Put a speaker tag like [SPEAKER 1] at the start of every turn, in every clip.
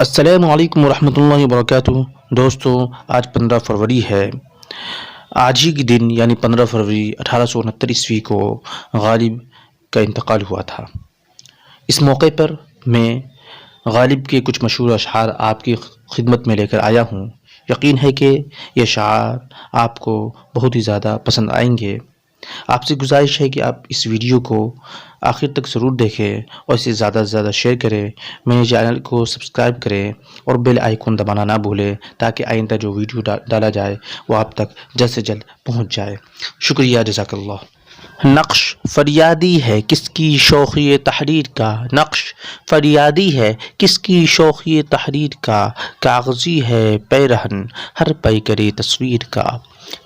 [SPEAKER 1] السلام علیکم ورحمۃ اللہ وبرکاتہ۔ دوستوں، آج 15 فروری ہے۔ آج ہی کے دن یعنی 15 فروری 1869 کو غالب کا انتقال ہوا تھا۔ اس موقع پر میں غالب کے کچھ مشہور اشعار آپ کی خدمت میں لے کر آیا ہوں۔ یقین ہے کہ یہ اشعار آپ کو بہت ہی زیادہ پسند آئیں گے۔ آپ سے گزارش ہے کہ آپ اس ویڈیو کو آخر تک ضرور دیکھیں اور اسے زیادہ سے زیادہ شیئر کریں، میرے چینل کو سبسکرائب کریں اور بیل آئیکن دبانا نہ بھولیں تاکہ آئندہ جو ویڈیو ڈالا جائے وہ آپ تک جلد سے جلد پہنچ جائے۔ شکریہ، جزاک اللہ۔ نقش فریادی ہے کس کی شوخی تحریر کا، نقش فریادی ہے کس کی شوخی تحریر کا، کاغذی ہے پیرہن ہر پیکرے تصویر کا۔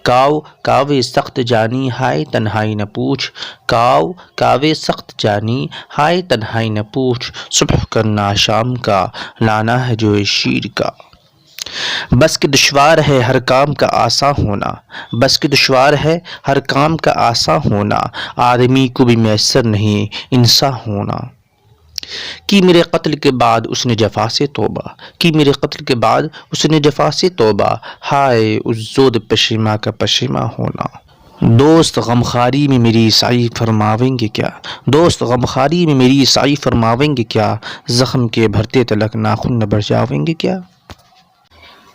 [SPEAKER 1] کاؤ کاوے سخت جانی ہائے تنہائی نہ پوچھ، کاؤ کاوے سخت جانی ہائے تنہائی نہ پوچھ، صبح کرنا شام کا لانا ہے جو شیر کا۔ بس کہ دشوار ہے ہر کام کا آساں ہونا، بس کہ دشوار ہے ہر کام کا آساں ہونا، آدمی کو بھی میسر نہیں انساں ہونا۔ کی میرے قتل کے بعد اس نے جفا سے توبہ، کی میرے قتل کے بعد اس نے جفا سے توبہ، ہائے اس زود پشیماں کا پشیماں ہونا۔ دوست غمخواری میں میری سعی فرماویں گے کیا، دوست غمخواری میں میری سعی فرماویں گے کیا، زخم کے بھرتے تلک ناخن نہ بڑھ جاویں گے کیا۔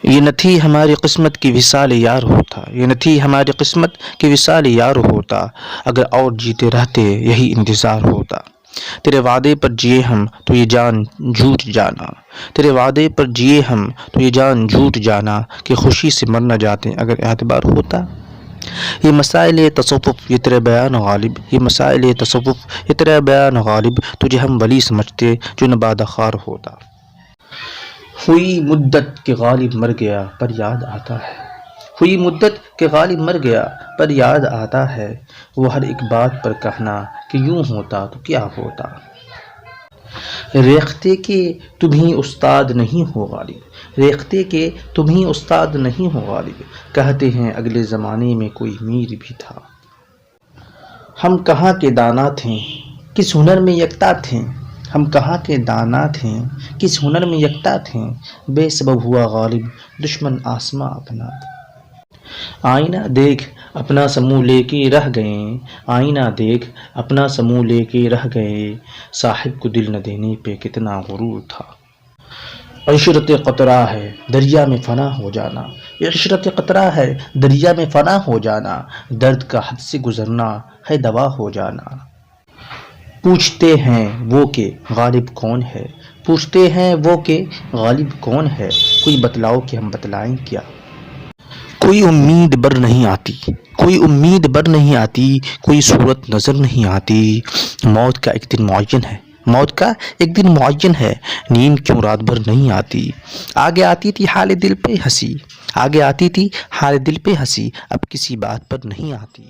[SPEAKER 1] یہ نہ تھی ہماری قسمت کی وصال یار ہوتا، یہ نہ تھی ہماری قسمت کی وصال یار ہوتا، اگر اور جیتے رہتے یہی انتظار ہوتا۔ تیرے وعدے پر جیے ہم تو یہ جان جھوٹ جانا، تیرے وعدے پر جیے ہم تو یہ جان جھوٹ جانا، کہ خوشی سے مر نہ جاتے اگر اعتبار ہوتا۔ یہ مسائل تصوف یہ تیرے بیان غالب، یہ مسائل تصوف یہ تیرے بیان غالب، تجھے ہم ولی سمجھتے جو نبادہ خوار ہوتا۔ ہوئی مدت کہ غالب مر گیا پر یاد آتا ہے، ہوئی مدت کہ غالب مر گیا پر یاد آتا ہے، وہ ہر ایک بات پر کہنا کہ یوں ہوتا تو کیا ہوتا۔ ریختہ کہ تم ہی استاد نہیں ہو غالب، ریختہ کہ تم ہی استاد نہیں ہو غالب، کہتے ہیں اگلے زمانے میں کوئی میر بھی تھا۔ ہم کہاں کے دانا تھے کس ہنر میں یکتا تھے، ہم کہاں کے دانا تھے کس ہنر میں یکتا تھے، بے سبب ہوا غالب دشمن آسماں اپنا۔ آئینہ دیکھ اپنا سمو لے کے رہ گئے، آئینہ دیکھ اپنا سمو لے کے رہ گئے، صاحب کو دل نہ دینے پہ کتنا غرور تھا۔ عشرت قطرہ ہے دریا میں فنا ہو جانا، عشرت قطرہ ہے دریا میں فنا ہو جانا، درد کا حد سے گزرنا ہے دوا ہو جانا۔ پوچھتے ہیں وہ کہ غالب کون ہے، پوچھتے ہیں وہ کہ غالب کون ہے، کوئی بتلاؤ کہ ہم بتلائیں کیا۔ کوئی امید بر نہیں آتی، کوئی امید بر نہیں آتی، کوئی صورت نظر نہیں آتی، موت کا ایک دن معین ہے، موت کا ایک دن معین ہے، نیند کیوں رات بھر نہیں آتی۔ آگے آتی تھی حال دل پہ ہنسی، آگے آتی تھی حال دل پہ ہنسی، اب کسی بات پر نہیں آتی۔